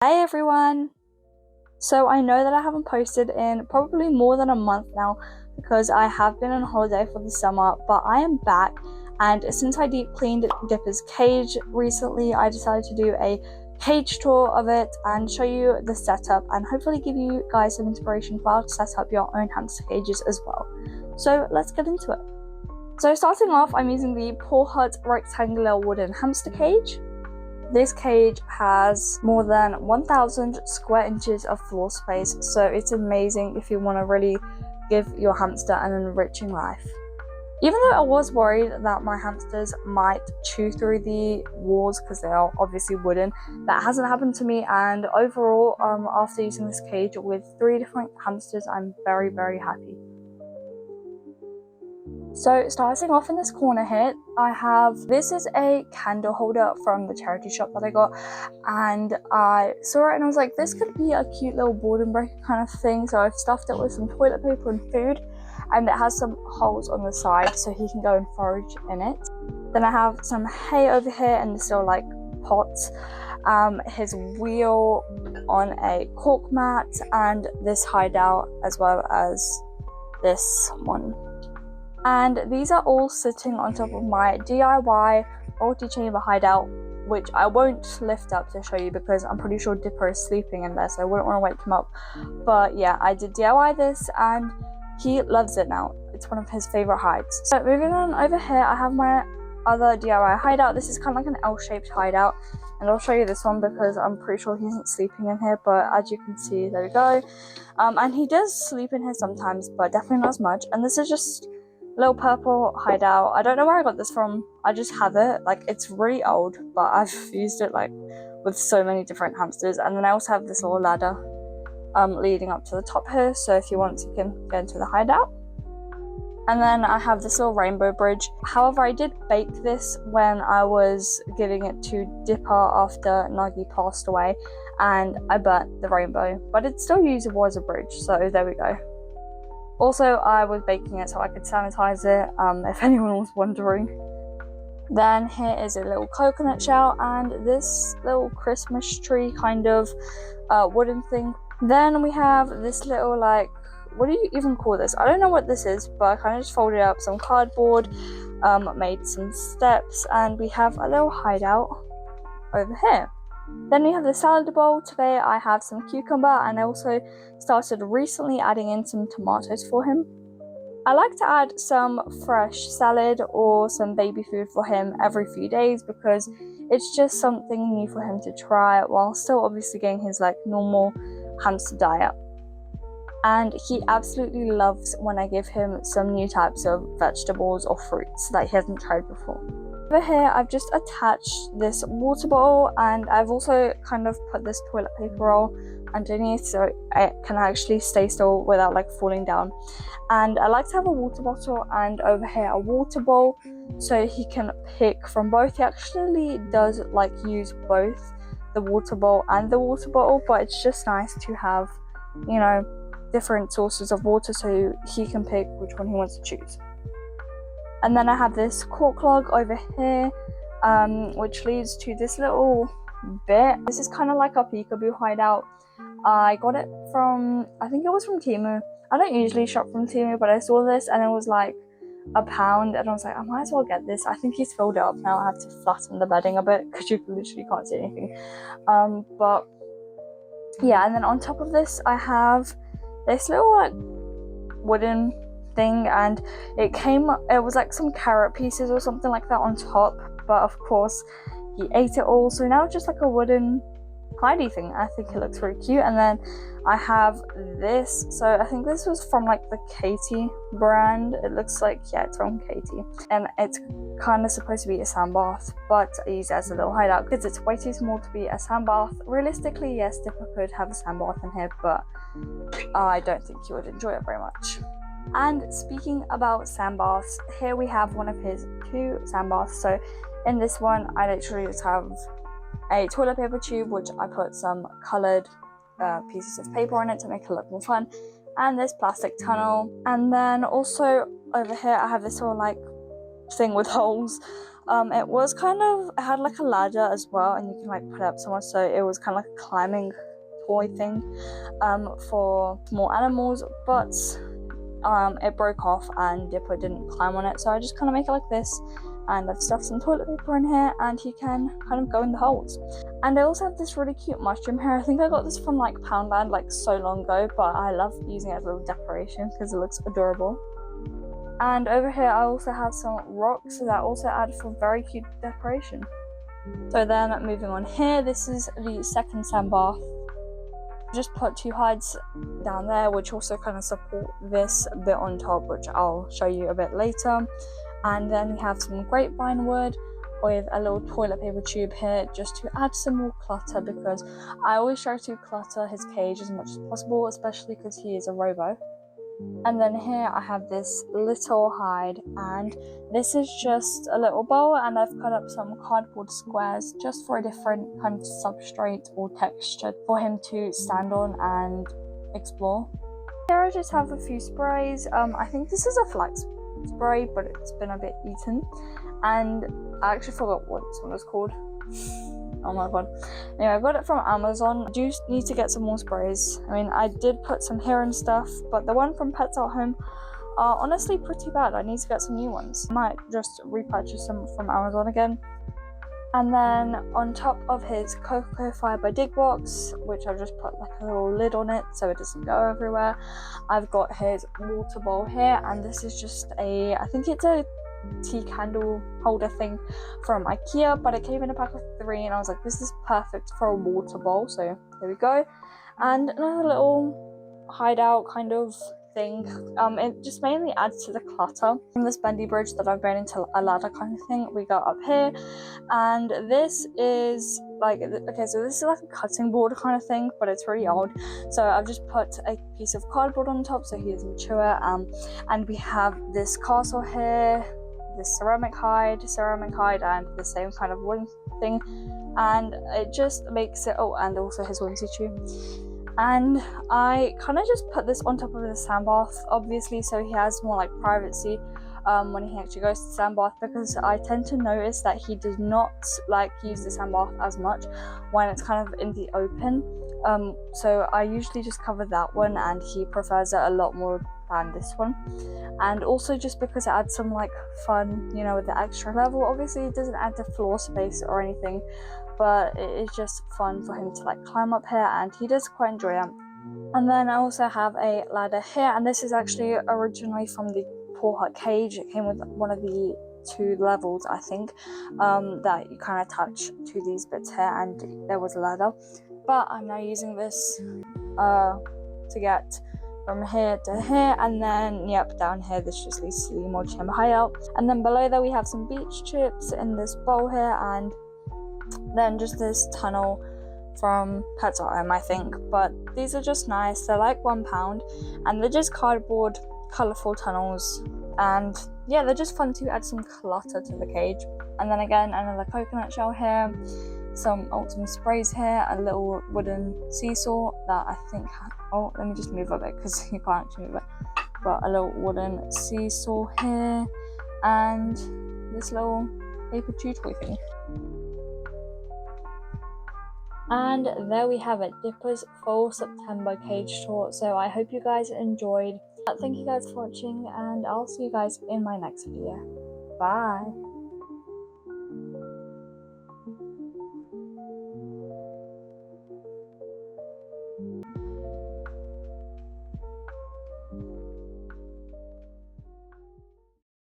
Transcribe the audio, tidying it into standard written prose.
Hey everyone! So I know that I haven't posted in probably more than a month now because I have been on holiday for the summer, but I am back, and since I deep cleaned Dipper's cage recently, I decided to do a cage tour of it and show you the setup and hopefully give you guys some inspiration for how to set up your own hamster cages as well. So let's get into it. So starting off, I'm using the Paw Hut rectangular wooden hamster cage. This cage has more than 1,000 square inches of floor space, so it's amazing if you want to really give your hamster an enriching life. Even though I was worried that my hamsters might chew through the walls because they are obviously wooden, that hasn't happened to me, and overall, after using this cage with 3 different hamsters, I'm very, very happy. So starting off in this corner here, this is a candle holder from the charity shop that I got, and I saw it and I was like, this could be a cute little board and breaker kind of thing. So I've stuffed it with some toilet paper and food, and it has some holes on the side so he can go and forage in it. Then I have some hay over here and this little like pot, his wheel on a cork mat, and this hideout as well as this one. And these are all sitting on top of my DIY multi-chamber hideout, which I won't lift up to show you because I'm pretty sure Dipper is sleeping in there, so I wouldn't want to wake him up. But yeah, I did DIY this and he loves it now. It's one of his favorite hides. So moving on over here, I have my other DIY hideout. This is kind of like an L-shaped hideout, and I'll show you this one because I'm pretty sure he isn't sleeping in here, but as you can see, there we go. And he does sleep in here sometimes, but definitely not as much. And this is just little purple hideout. I don't know where I got this from. I just have it. Like, it's really old, but I've used it like with so many different hamsters. And then I also have this little ladder leading up to the top here, so if you want, you can go into the hideout. And then I have this little rainbow bridge. However, I did bake this when I was giving it to Dipper after Nuggy passed away, and I burnt the rainbow, but it's still usable as a bridge, so there we go. Also, I was baking it so I could sanitize it, if anyone was wondering. Then here is a little coconut shell and this little Christmas tree kind of wooden thing. Then we have this little, like, what do you even call this? I don't know what this is, but I kind of just folded up some cardboard, made some steps, and we have a little hideout over here. Then we have the salad bowl. Today I have some cucumber, and I also started recently adding in some tomatoes for him. I like to add some fresh salad or some baby food for him every few days because it's just something new for him to try while still obviously getting his like normal hamster diet. And he absolutely loves when I give him some new types of vegetables or fruits that he hasn't tried before. Over here, I've just attached this water bottle, and I've also kind of put this toilet paper roll underneath so it can actually stay still without like falling down. And I like to have a water bottle and over here a water bowl so he can pick from both. He actually does like use both the water bowl and the water bottle, but it's just nice to have, you know, different sources of water so he can pick which one he wants to choose. And then I have this cork log over here, which leads to this little bit. This is kind of like a peekaboo hideout. I got it from, I think it was from Temu. I don't usually shop from Temu, but I saw this and it was like £1, and I was like, I might as well get this. I think he's filled it up now. I have to flatten the bedding a bit because you literally can't see anything. But yeah, and then on top of this, I have this little like wooden thing, and it was like some carrot pieces or something like that on top, but of course he ate it all, so now it's just like a wooden hidey thing. I think it looks really cute. And then I have this, so I think this was from like the Katie brand. It looks like, yeah, it's from Katie, and it's kind of supposed to be a sand bath, but I use it as a little hideout because it's way too small to be a sand bath. Realistically, yes, Dipper could have a sand bath in here, but I don't think he would enjoy it very much. And speaking about sand baths, here we have one of his 2 sand baths. So in this one, I literally just have a toilet paper tube, which I put some coloured pieces of paper on it to make it look more fun, and this plastic tunnel. And then also over here, I have this little like thing with holes. It was kind of, it had like a ladder as well, and you can like put it up somewhere, so it was kind of like a climbing toy thing for small animals, but it broke off and Dipper didn't climb on it, so I just kind of make it like this, and I've stuffed some toilet paper in here and he can kind of go in the holes. And I also have this really cute mushroom here. I think I got this from like Poundland like so long ago, but I love using it as a little decoration because it looks adorable. And over here I also have some rocks that also add for very cute decoration. So then moving on here, this is the second sand bath. Just put 2 hides down there, which also kind of support this bit on top, which I'll show you a bit later. And then we have some grapevine wood with a little toilet paper tube here, just to add some more clutter, because I always try to clutter his cage as much as possible, especially because he is a robo. And then here I have this little hide, and this is just a little bowl, and I've cut up some cardboard squares just for a different kind of substrate or texture for him to stand on and explore. Here I just have a few sprays. I think this is a flax spray, but it's been a bit eaten, and I actually forgot what this one was called. Oh my god. Anyway, I got it from Amazon. I do need to get some more sprays. I mean, I did put some here and stuff, but the one from Pets at Home are honestly pretty bad. I need to get some new ones. I might just repurchase them from Amazon again. And then on top of his cocoa fiber dig box, which I just put like a little lid on it so it doesn't go everywhere, I've got his water bowl here, and this is just I think it's a tea candle holder thing from IKEA, but it came in a pack of 3 and I was like, this is perfect for a water bowl, so there we go. And another little hideout kind of thing. It just mainly adds to the clutter. From this bendy bridge that I've made into a ladder kind of thing, we go up here, and this is like, okay, so this is like a cutting board kind of thing, but it's really old, so I've just put a piece of cardboard on top so he doesn't chew it. And we have this castle here, this ceramic hide, and the same kind of wooden thing, and it just makes it, oh, and also his onesie too. And I kind of just put this on top of the sand bath, obviously, so he has more like privacy when he actually goes to the sand bath, because I tend to notice that he does not like use the sand bath as much when it's kind of in the open. So I usually just cover that one, and he prefers it a lot more than this one. And also just because it adds some like fun, you know, with the extra level. Obviously it doesn't add the floor space or anything, but it is just fun for him to like climb up here, and he does quite enjoy it. And then I also have a ladder here, and this is actually originally from the Poor Hut cage. It came with one of the 2 levels, I think, that you kind of attach to these bits here, and there was a ladder, but I'm now using this to get from here to here, and then yep, down here this just leads to the mod chamber hideout. And then below there we have some beach chips in this bowl here, and then just this tunnel from Pets at Home, I think, but these are just nice. They're like £1, and they're just cardboard colourful tunnels, and yeah, they're just fun to add some clutter to the cage. And then again, another coconut shell here, some sprays here, a little wooden seesaw that I think, oh, let me just move a bit because you can't actually move it, but a little wooden seesaw here, and this little paper chew toy thing. And there we have it, Dipper's full September cage tour. So I hope you guys enjoyed. Thank you guys for watching, and I'll see you guys in my next video. Bye.